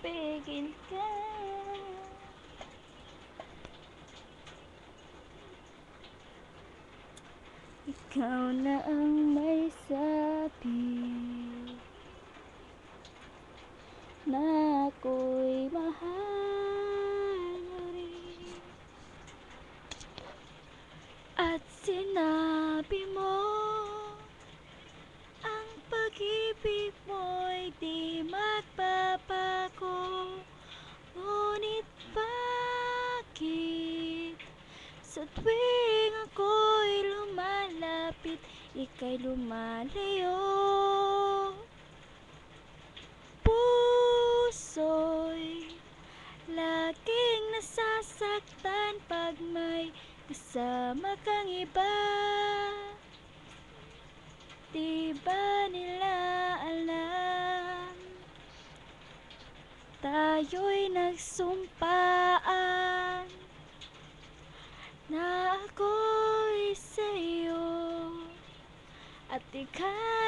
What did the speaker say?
pipigil ka. Ikaw na ang may sabi na ako'y mahal mo rin. At sinabi mo ang pag-ibig mo'y di magbabago. Ngunit bakit sa tuwing ako'y lumalapit, ika'y lumalayo? Puso'y laging nasasaktan pag may kasama kang iba. Di ba nila alam? Tayo'y nagsumpaan na ako'y sa'yo at ikaw